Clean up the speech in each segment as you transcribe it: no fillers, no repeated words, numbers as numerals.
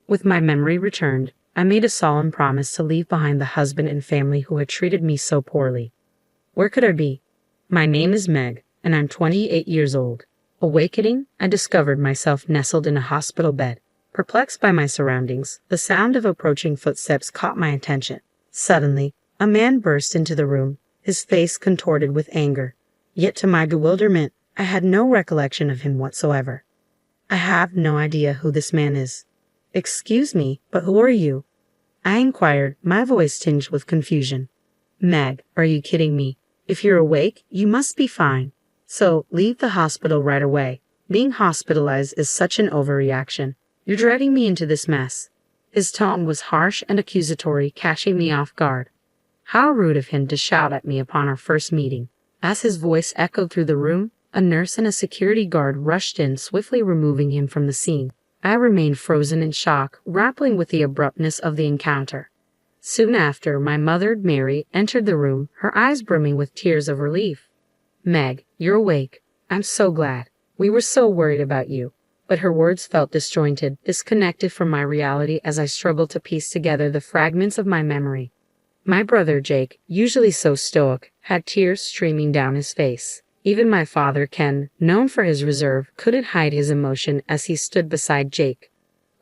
With my memory returned, I made a solemn promise to leave behind the husband and family who had treated me so poorly. Where could I be? My name is Meg, and I'm 28 years old. Awakening, I discovered myself nestled in a hospital bed. Perplexed by my surroundings, the sound of approaching footsteps caught my attention. Suddenly, a man burst into the room, his face contorted with anger. Yet to my bewilderment, I had no recollection of him whatsoever. I have no idea who this man is. Excuse me, but who are you? I inquired, my voice tinged with confusion. Meg, are you kidding me? If you're awake, you must be fine. So, leave the hospital right away. Being hospitalized is such an overreaction. You're dragging me into this mess. His tone was harsh and accusatory, catching me off guard. How rude of him to shout at me upon our first meeting. As his voice echoed through the room, a nurse and a security guard rushed in, swiftly removing him from the scene. I remained frozen in shock, grappling with the abruptness of the encounter. Soon after, my mother, Mary, entered the room, her eyes brimming with tears of relief. Meg, you're awake. I'm so glad. We were so worried about you. But her words felt disjointed, disconnected from my reality as I struggled to piece together the fragments of my memory. My brother, Jake, usually so stoic, had tears streaming down his face. Even my father, Ken, known for his reserve, couldn't hide his emotion as he stood beside Jake.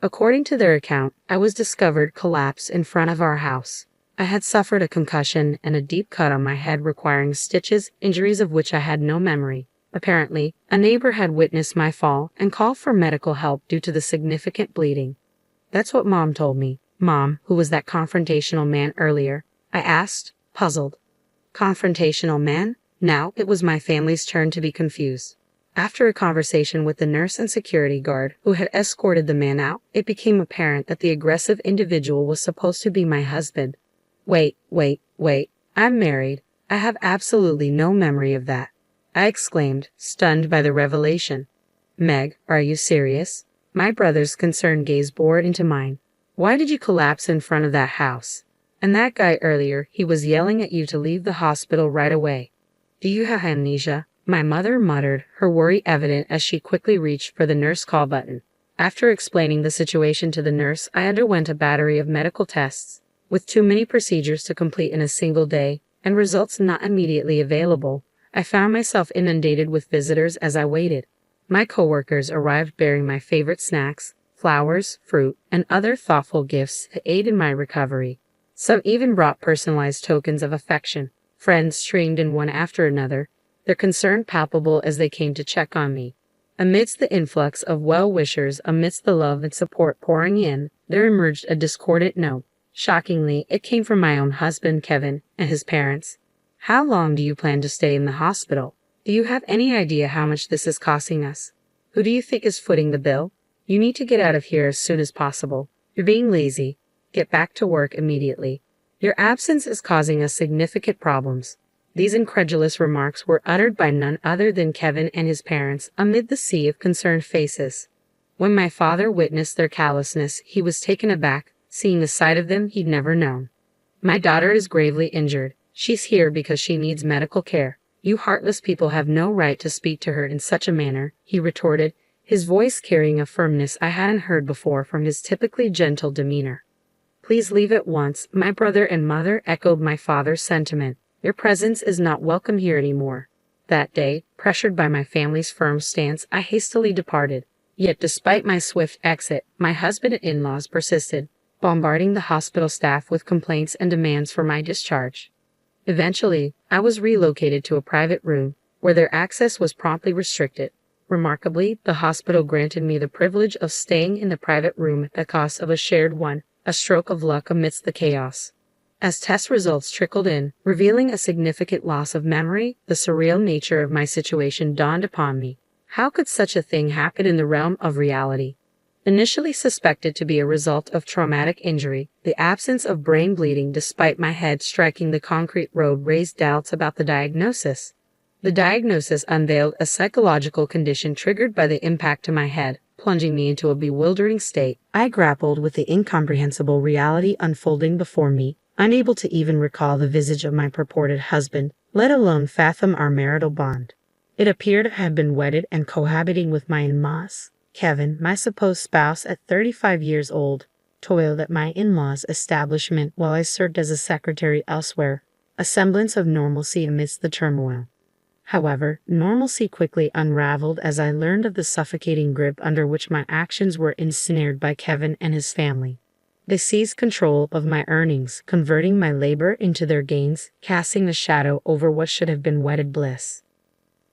According to their account, I was discovered collapsed in front of our house. I had suffered a concussion and a deep cut on my head requiring stitches, injuries of which I had no memory. Apparently, a neighbor had witnessed my fall and called for medical help due to the significant bleeding. That's what Mom told me. Mom, who was that confrontational man earlier? I asked, puzzled. Confrontational man? Now it was my family's turn to be confused. After a conversation with the nurse and security guard who had escorted the man out, it became apparent that the aggressive individual was supposed to be my husband. Wait. I'm married. I have absolutely no memory of that. I exclaimed, stunned by the revelation. Meg, are you serious? My brother's concerned gaze bored into mine. Why did you collapse in front of that house? And that guy earlier, he was yelling at you to leave the hospital right away. Do you have amnesia? My mother muttered, her worry evident as she quickly reached for the nurse call button. After explaining the situation to the nurse, I underwent a battery of medical tests. With too many procedures to complete in a single day, and results not immediately available, I found myself inundated with visitors as I waited. My coworkers arrived bearing my favorite snacks, flowers, fruit, and other thoughtful gifts to aid in my recovery. Some even brought personalized tokens of affection. Friends streamed in one after another, their concern palpable as they came to check on me. Amidst the influx of well-wishers, amidst the love and support pouring in, there emerged a discordant note. Shockingly, it came from my own husband, Kevin, and his parents. How long do you plan to stay in the hospital? Do you have any idea how much this is costing us? Who do you think is footing the bill? You need to get out of here as soon as possible. You're being lazy. Get back to work immediately. Your absence is causing us significant problems. These incredulous remarks were uttered by none other than Kevin and his parents amid the sea of concerned faces. When my father witnessed their callousness, he was taken aback, seeing a side of them he'd never known. My daughter is gravely injured. She's here because she needs medical care. You heartless people have no right to speak to her in such a manner, he retorted, his voice carrying a firmness I hadn't heard before from his typically gentle demeanor. Please leave at once. My brother and mother echoed my father's sentiment. Your presence is not welcome here anymore. That day, pressured by my family's firm stance, I hastily departed. Yet despite my swift exit, my husband and in-laws persisted, bombarding the hospital staff with complaints and demands for my discharge. Eventually, I was relocated to a private room, where their access was promptly restricted. Remarkably, the hospital granted me the privilege of staying in the private room at the cost of a shared one, a stroke of luck amidst the chaos. As test results trickled in, revealing a significant loss of memory, the surreal nature of my situation dawned upon me. How could such a thing happen in the realm of reality? Initially suspected to be a result of traumatic injury, the absence of brain bleeding despite my head striking the concrete road raised doubts about the diagnosis. The diagnosis unveiled a psychological condition triggered by the impact to my head, plunging me into a bewildering state. I grappled with the incomprehensible reality unfolding before me, unable to even recall the visage of my purported husband, let alone fathom our marital bond. It appeared to have been wedded and cohabiting with my in-laws. Kevin, my supposed spouse at 35 years old, toiled at my in-laws' establishment while I served as a secretary elsewhere, a semblance of normalcy amidst the turmoil. However, normalcy quickly unraveled as I learned of the suffocating grip under which my actions were ensnared by Kevin and his family. They seized control of my earnings, converting my labor into their gains, casting a shadow over what should have been wedded bliss.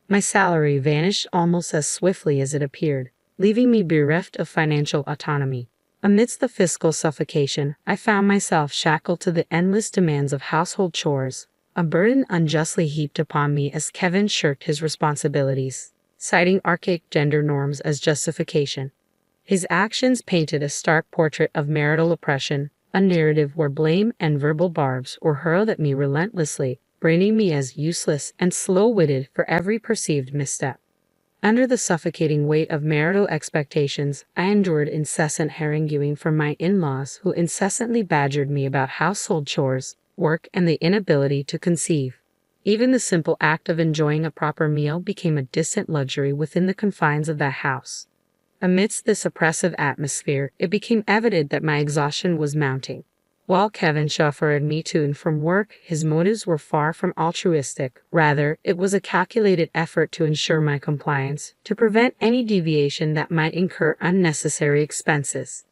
My salary vanished almost as swiftly as it appeared, leaving me bereft of financial autonomy. Amidst the fiscal suffocation, I found myself shackled to the endless demands of household chores, a burden unjustly heaped upon me as Kevin shirked his responsibilities, citing archaic gender norms as justification. His actions painted a stark portrait of marital oppression, a narrative where blame and verbal barbs were hurled at me relentlessly, branding me as useless and slow-witted for every perceived misstep. Under the suffocating weight of marital expectations, I endured incessant haranguing from my in-laws who incessantly badgered me about household chores, work, and the inability to conceive. Even the simple act of enjoying a proper meal became a distant luxury within the confines of that house. Amidst this oppressive atmosphere, it became evident that my exhaustion was mounting. While Kevin chauffeured me to and from work, his motives were far from altruistic. Rather, it was a calculated effort to ensure my compliance, to prevent any deviation that might incur unnecessary expenses.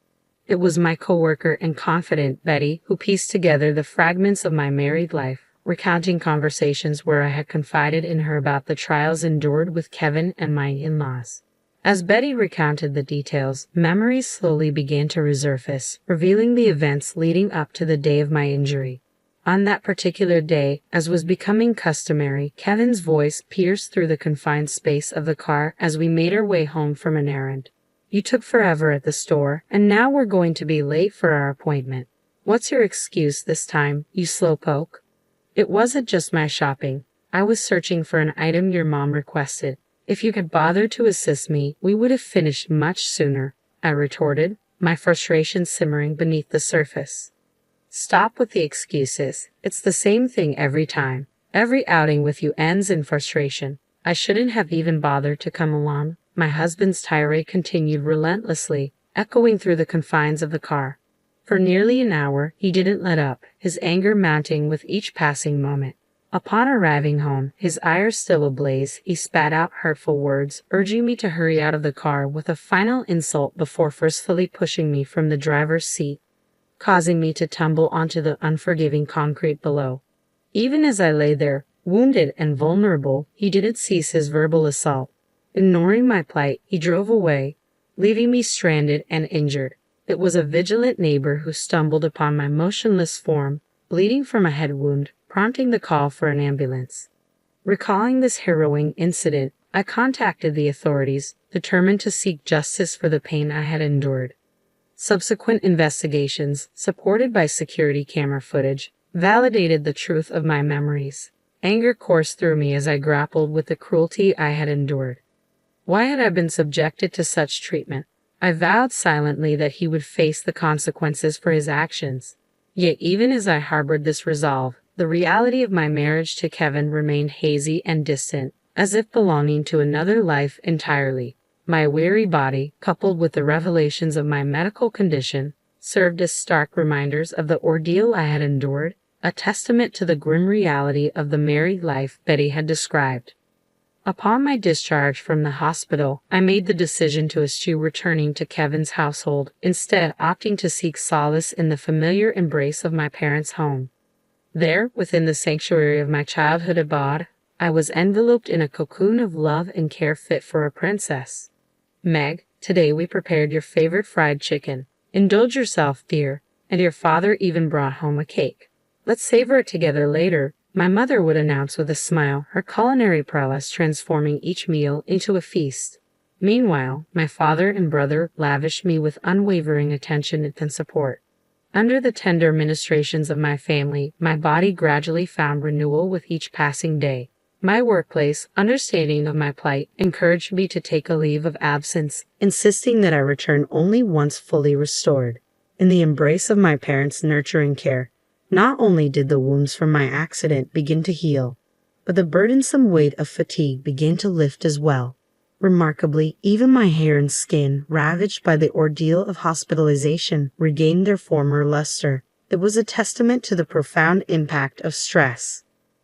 It was my coworker and confidant, Betty, who pieced together the fragments of my married life, recounting conversations where I had confided in her about the trials endured with Kevin and my in-laws. As Betty recounted the details, memories slowly began to resurface, revealing the events leading up to the day of my injury. On that particular day, as was becoming customary, Kevin's voice pierced through the confined space of the car as we made our way home from an errand. "You took forever at the store, and now we're going to be late for our appointment. What's your excuse this time, you slowpoke?" "It wasn't just my shopping. I was searching for an item your mom requested. If you had bothered to assist me, we would have finished much sooner," I retorted, my frustration simmering beneath the surface. "Stop with the excuses. It's the same thing every time. Every outing with you ends in frustration. I shouldn't have even bothered to come along." My husband's tirade continued relentlessly, echoing through the confines of the car. For nearly an hour, he didn't let up, his anger mounting with each passing moment. Upon arriving home, his ire still ablaze, he spat out hurtful words, urging me to hurry out of the car with a final insult before forcefully pushing me from the driver's seat, causing me to tumble onto the unforgiving concrete below. Even as I lay there, wounded and vulnerable, he didn't cease his verbal assault. Ignoring my plight, he drove away, leaving me stranded and injured. It was a vigilant neighbor who stumbled upon my motionless form, bleeding from a head wound, prompting the call for an ambulance. Recalling this harrowing incident, I contacted the authorities, determined to seek justice for the pain I had endured. Subsequent investigations, supported by security camera footage, validated the truth of my memories. Anger coursed through me as I grappled with the cruelty I had endured. Why had I been subjected to such treatment? I vowed silently that he would face the consequences for his actions. Yet even as I harbored this resolve, the reality of my marriage to Kevin remained hazy and distant, as if belonging to another life entirely. My weary body, coupled with the revelations of my medical condition, served as stark reminders of the ordeal I had endured, a testament to the grim reality of the married life Betty had described. Upon my discharge from the hospital, I made the decision to eschew returning to Kevin's household, instead opting to seek solace in the familiar embrace of my parents' home. There, within the sanctuary of my childhood abode, I was enveloped in a cocoon of love and care fit for a princess. "Meg, today we prepared your favorite fried chicken. Indulge yourself, dear, and your father even brought home a cake. Let's savor it together later," my mother would announce with a smile, her culinary prowess transforming each meal into a feast. Meanwhile, my father and brother lavished me with unwavering attention and support. Under the tender ministrations of my family, my body gradually found renewal with each passing day. My workplace, understanding of my plight, encouraged me to take a leave of absence, insisting that I return only once fully restored. In the embrace of my parents' nurturing care, not only did the wounds from my accident begin to heal, but the burdensome weight of fatigue began to lift as well. Remarkably, even my hair and skin, ravaged by the ordeal of hospitalization, regained their former luster. It was a testament to the profound impact of stress.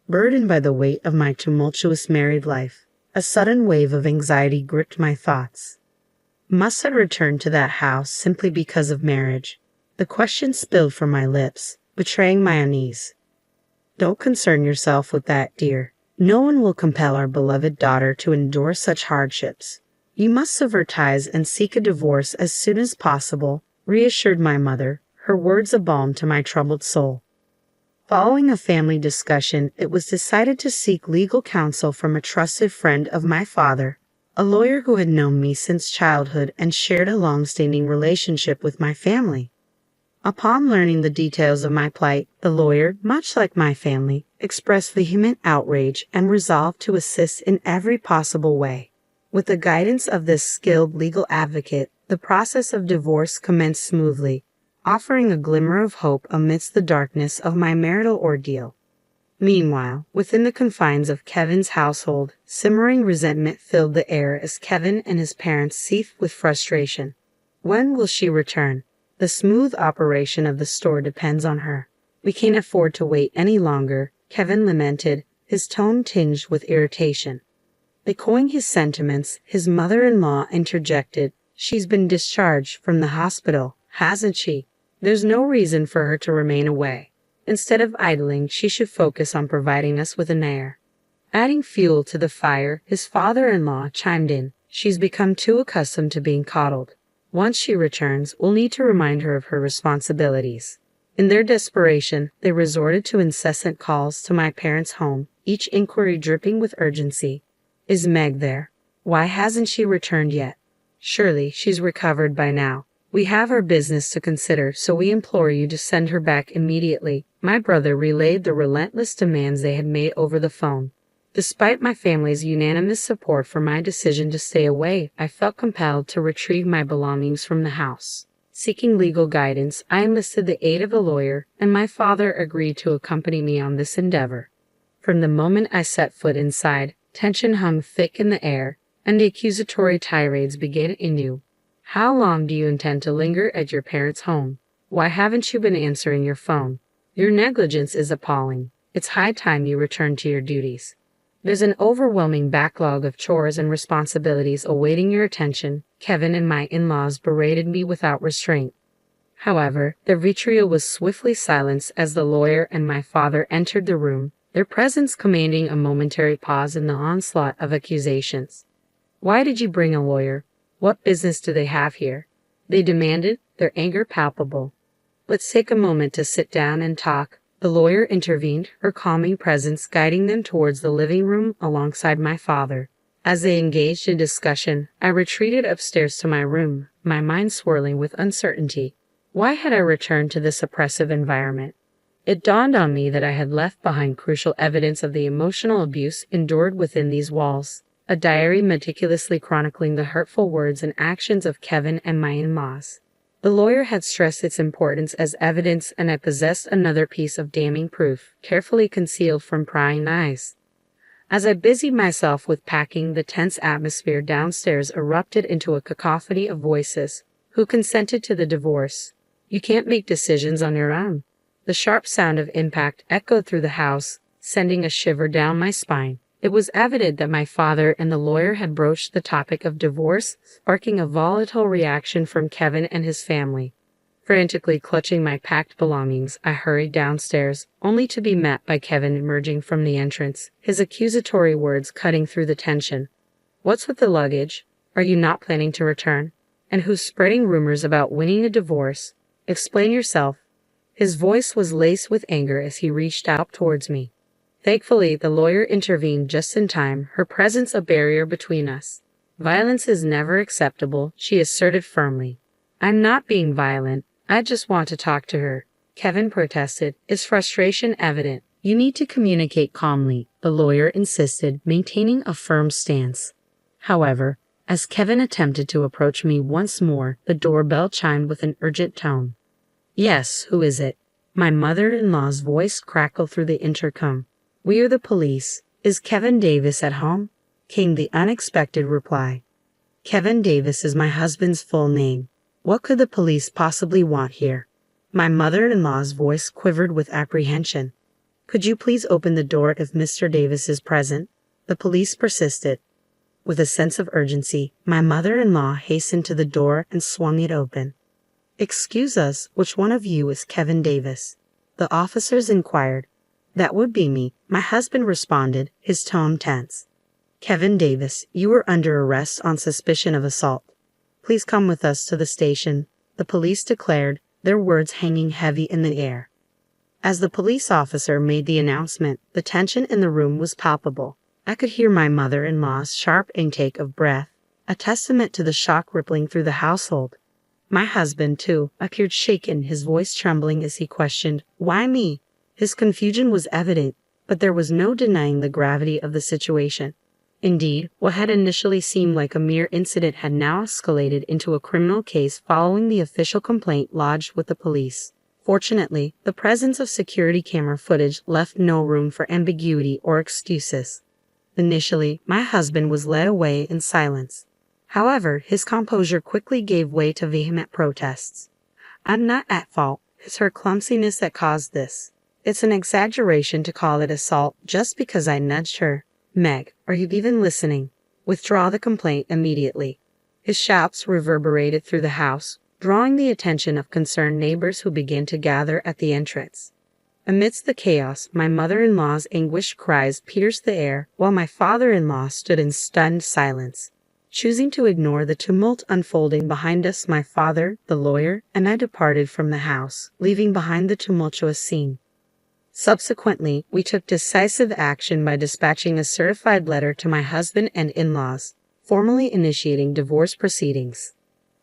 Burdened by the weight of my tumultuous married life, a sudden wave of anxiety gripped my thoughts. Must I return to that house simply because of marriage? The question spilled from my lips, betraying my unease. Don't concern yourself with that, dear. No one will compel our beloved daughter to endure such hardships. You must sever ties and seek a divorce as soon as possible, reassured my mother, her words a balm to my troubled soul. Following a family discussion, it was decided to seek legal counsel from a trusted friend of my father, a lawyer who had known me since childhood and shared a long-standing relationship with my family. Upon learning the details of my plight, the lawyer, much like my family, expressed vehement outrage and resolved to assist in every possible way. With the guidance of this skilled legal advocate, the process of divorce commenced smoothly, offering a glimmer of hope amidst the darkness of my marital ordeal. Meanwhile, within the confines of Kevin's household, simmering resentment filled the air as Kevin and his parents seethed with frustration. When will she return? The smooth operation of the store depends on her. We can't afford to wait any longer, Kevin lamented, his tone tinged with irritation. Echoing his sentiments, his mother-in-law interjected, "She's been discharged from the hospital, hasn't she? There's no reason for her to remain away. Instead of idling, she should focus on providing us with an heir." Adding fuel to the fire, his father-in-law chimed in, "She's become too accustomed to being coddled. Once she returns, we'll need to remind her of her responsibilities." In their desperation, they resorted to incessant calls to my parents' home, each inquiry dripping with urgency. "Is Meg there? Why hasn't she returned yet? Surely she's recovered by now. We have our business to consider, so we implore you to send her back immediately." My brother relayed the relentless demands they had made over the phone. Despite my family's unanimous support for my decision to stay away, I felt compelled to retrieve my belongings from the house. Seeking legal guidance, I enlisted the aid of a lawyer, and my father agreed to accompany me on this endeavor. From the moment I set foot inside, tension hung thick in the air, and the accusatory tirades began anew. "How long do you intend to linger at your parents' home? Why haven't you been answering your phone? Your negligence is appalling. It's high time you return to your duties. There's an overwhelming backlog of chores and responsibilities awaiting your attention," Kevin and my in-laws berated me without restraint. However, their vitriol was swiftly silenced as the lawyer and my father entered the room, their presence commanding a momentary pause in the onslaught of accusations. "Why did you bring a lawyer? What business do they have here?" they demanded, their anger palpable. "Let's take a moment to sit down and talk," the lawyer intervened, her calming presence guiding them towards the living room alongside my father. As they engaged in discussion, I retreated upstairs to my room, my mind swirling with uncertainty. Why had I returned to this oppressive environment? It dawned on me that I had left behind crucial evidence of the emotional abuse endured within these walls. A diary meticulously chronicling the hurtful words and actions of Kevin and my in-laws. The lawyer had stressed its importance as evidence, and I possessed another piece of damning proof, carefully concealed from prying eyes. As I busied myself with packing, the tense atmosphere downstairs erupted into a cacophony of voices. "Who consented to the divorce? You can't make decisions on your own." The sharp sound of impact echoed through the house, sending a shiver down my spine. It was evident that my father and the lawyer had broached the topic of divorce, sparking a volatile reaction from Kevin and his family. Frantically clutching my packed belongings, I hurried downstairs, only to be met by Kevin emerging from the entrance, his accusatory words cutting through the tension. "What's with the luggage? Are you not planning to return? And who's spreading rumors about winning a divorce? Explain yourself." His voice was laced with anger as he reached out towards me. Thankfully, the lawyer intervened just in time, her presence a barrier between us. "Violence is never acceptable," she asserted firmly. "I'm not being violent. I just want to talk to her," Kevin protested, his frustration evident. "You need to communicate calmly," the lawyer insisted, maintaining a firm stance. However, as Kevin attempted to approach me once more, the doorbell chimed with an urgent tone. "Yes, who is it?" My mother-in-law's voice crackled through the intercom. "We are the police. Is Kevin Davis at home?" came the unexpected reply. Kevin Davis is my husband's full name. What could the police possibly want here? My mother-in-law's voice quivered with apprehension. Could you please open the door if Mr. Davis is present? The police persisted. With a sense of urgency, my mother-in-law hastened to the door and swung it open. Excuse us, which one of you is Kevin Davis? The officers inquired. That would be me, my husband responded, his tone tense. Kevin Davis, you are under arrest on suspicion of assault. Please come with us to the station, the police declared, their words hanging heavy in the air. As the police officer made the announcement, the tension in the room was palpable. I could hear my mother-in-law's sharp intake of breath, a testament to the shock rippling through the household. My husband, too, appeared shaken, his voice trembling as he questioned, "Why me?" His confusion was evident, but there was no denying the gravity of the situation. Indeed, what had initially seemed like a mere incident had now escalated into a criminal case following the official complaint lodged with the police. Fortunately, the presence of security camera footage left no room for ambiguity or excuses. Initially, my husband was led away in silence. However, his composure quickly gave way to vehement protests. "I'm not at fault. It's her clumsiness that caused this. It's an exaggeration to call it assault just because I nudged her. Meg, are you even listening? Withdraw the complaint immediately." His shouts reverberated through the house, drawing the attention of concerned neighbors who began to gather at the entrance. Amidst the chaos, my mother-in-law's anguished cries pierced the air, while my father-in-law stood in stunned silence. Choosing to ignore the tumult unfolding behind us, my father, the lawyer, and I departed from the house, leaving behind the tumultuous scene. Subsequently, we took decisive action by dispatching a certified letter to my husband and in-laws, formally initiating divorce proceedings.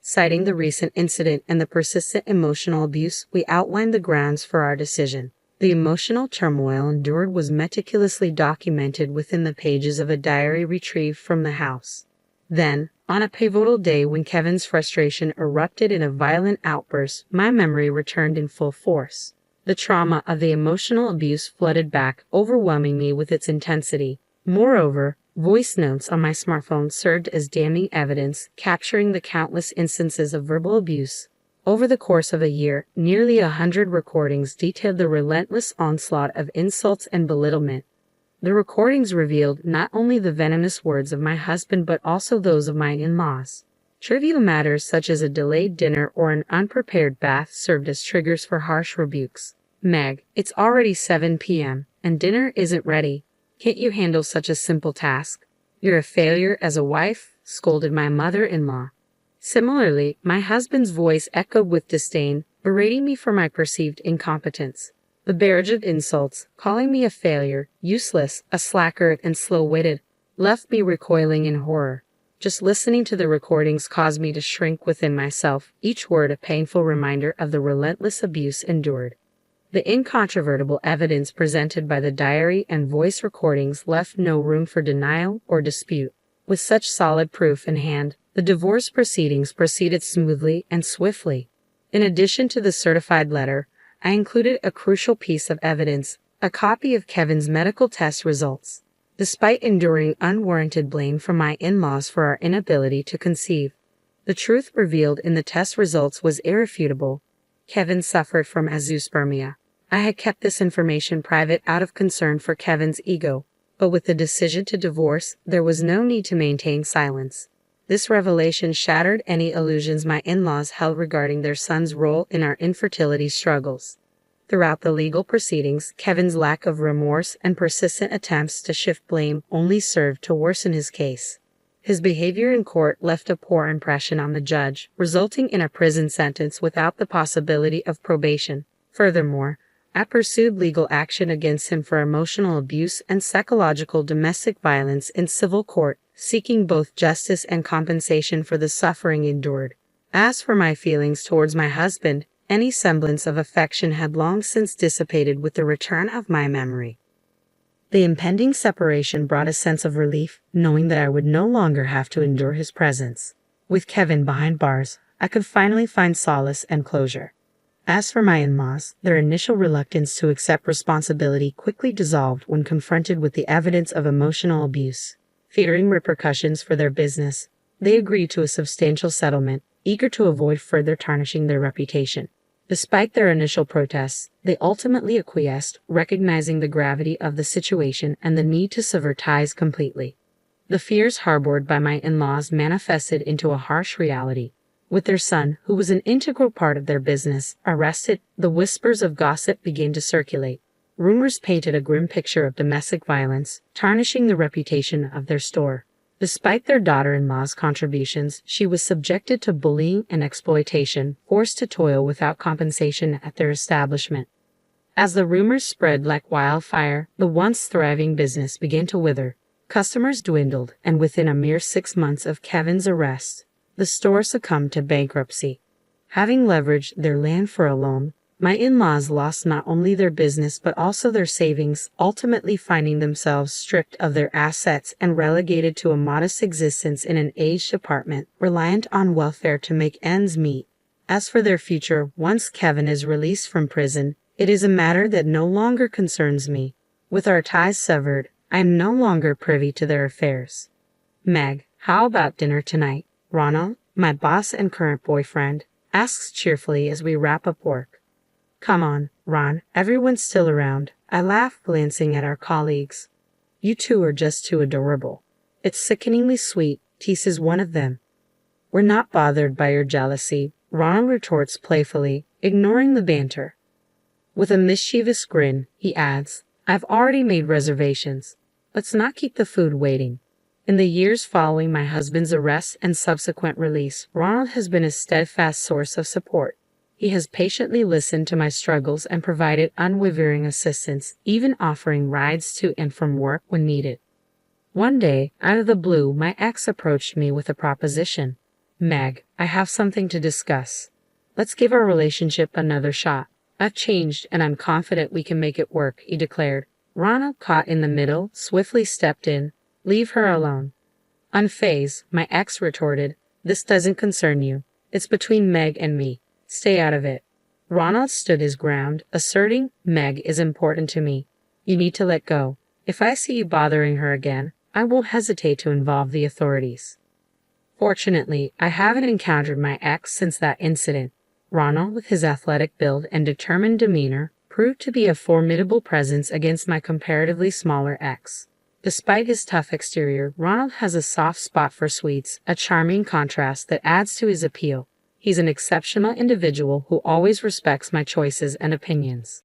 Citing the recent incident and the persistent emotional abuse, we outlined the grounds for our decision. The emotional turmoil endured was meticulously documented within the pages of a diary retrieved from the house. Then, on a pivotal day when Kevin's frustration erupted in a violent outburst, my memory returned in full force. The trauma of the emotional abuse flooded back, overwhelming me with its intensity. Moreover, voice notes on my smartphone served as damning evidence, capturing the countless instances of verbal abuse. Over the course of a year, nearly 100 recordings detailed the relentless onslaught of insults and belittlement. The recordings revealed not only the venomous words of my husband but also those of my in-laws. Trivial matters such as a delayed dinner or an unprepared bath served as triggers for harsh rebukes. "Meg, it's already 7 p.m., and dinner isn't ready. Can't you handle such a simple task? You're a failure as a wife," scolded my mother-in-law. Similarly, my husband's voice echoed with disdain, berating me for my perceived incompetence. The barrage of insults, calling me a failure, useless, a slacker, and slow-witted, left me recoiling in horror. Just listening to the recordings caused me to shrink within myself, each word a painful reminder of the relentless abuse endured. The incontrovertible evidence presented by the diary and voice recordings left no room for denial or dispute. With such solid proof in hand, the divorce proceedings proceeded smoothly and swiftly. In addition to the certified letter, I included a crucial piece of evidence, a copy of Kevin's medical test results. Despite enduring unwarranted blame from my in-laws for our inability to conceive, the truth revealed in the test results was irrefutable. Kevin suffered from azoospermia. I had kept this information private out of concern for Kevin's ego, but with the decision to divorce, there was no need to maintain silence. This revelation shattered any illusions my in-laws held regarding their son's role in our infertility struggles. Throughout the legal proceedings, Kevin's lack of remorse and persistent attempts to shift blame only served to worsen his case. His behavior in court left a poor impression on the judge, resulting in a prison sentence without the possibility of probation. Furthermore, I pursued legal action against him for emotional abuse and psychological domestic violence in civil court, seeking both justice and compensation for the suffering endured. As for my feelings towards my husband, any semblance of affection had long since dissipated with the return of my memory. The impending separation brought a sense of relief, knowing that I would no longer have to endure his presence. With Kevin behind bars, I could finally find solace and closure. As for my in-laws, their initial reluctance to accept responsibility quickly dissolved when confronted with the evidence of emotional abuse. Fearing repercussions for their business, They agreed to a substantial settlement, eager to avoid further tarnishing their reputation. Despite their initial protests, they ultimately acquiesced, recognizing the gravity of the situation and the need to sever ties completely. The fears harbored by my in-laws manifested into a harsh reality. With their son, who was an integral part of their business, arrested, the whispers of gossip began to circulate. Rumors painted a grim picture of domestic violence, tarnishing the reputation of their store. Despite their daughter-in-law's contributions, she was subjected to bullying and exploitation, forced to toil without compensation at their establishment. As the rumors spread like wildfire, the once thriving business began to wither. Customers dwindled, and within a mere 6 months of Kevin's arrest, the store succumbed to bankruptcy. Having leveraged their land for a loan, my in-laws lost not only their business but also their savings, ultimately finding themselves stripped of their assets and relegated to a modest existence in an aged apartment, reliant on welfare to make ends meet. As for their future, once Kevin is released from prison, it is a matter that no longer concerns me. With our ties severed, I am no longer privy to their affairs. Meg, how about dinner tonight? Ronald, my boss and current boyfriend, asks cheerfully as we wrap up work. Come on, Ron, everyone's still around. I laugh, glancing at our colleagues. You two are just too adorable. It's sickeningly sweet, teases one of them. We're not bothered by your jealousy, Ronald retorts playfully, ignoring the banter. With a mischievous grin, he adds, I've already made reservations. Let's not keep the food waiting. In the years following my husband's arrest and subsequent release, Ronald has been a steadfast source of support. He has patiently listened to my struggles and provided unwavering assistance, even offering rides to and from work when needed. One day, out of the blue, my ex approached me with a proposition. Meg, I have something to discuss. Let's give our relationship another shot. I've changed and I'm confident we can make it work, he declared. Ronald, caught in the middle, swiftly stepped in. Leave her alone. Unfazed, my ex retorted, this doesn't concern you. It's between Meg and me. Stay out of it. Ronald stood his ground, asserting, Meg is important to me. You need to let go. If I see you bothering her again, I won't hesitate to involve the authorities. Fortunately, I haven't encountered my ex since that incident. Ronald, with his athletic build and determined demeanor, proved to be a formidable presence against my comparatively smaller ex. Despite his tough exterior, Ronald has a soft spot for sweets, a charming contrast that adds to his appeal. He's an exceptional individual who always respects my choices and opinions.